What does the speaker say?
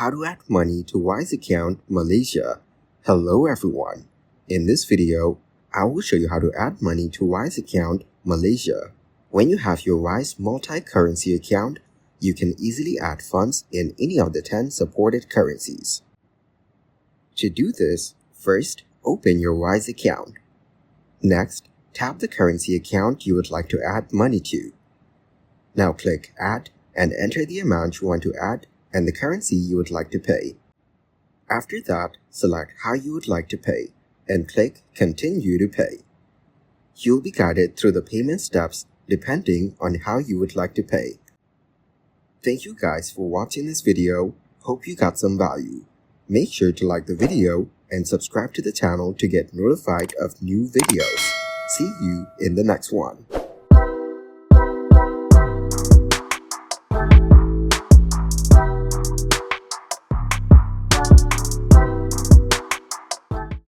How to add money to Wise account Malaysia. Hello everyone. In this video, I will show you how to add money to Wise account Malaysia. When you have your Wise multi-currency account, you can easily add funds in any of the 10 supported currencies. To do this, first open your Wise account. Next, tap the currency account you would like to add money to. Now click Add and enter the amount you want to add and the currency you would like to pay. After that, select how you would like to pay and click Continue to Pay. You'll be guided through the payment steps depending on how you would like to pay. Thank you guys for watching this video. Hope you got some value. Make sure to like the video and subscribe to the channel to get notified of new videos. See you in the next one.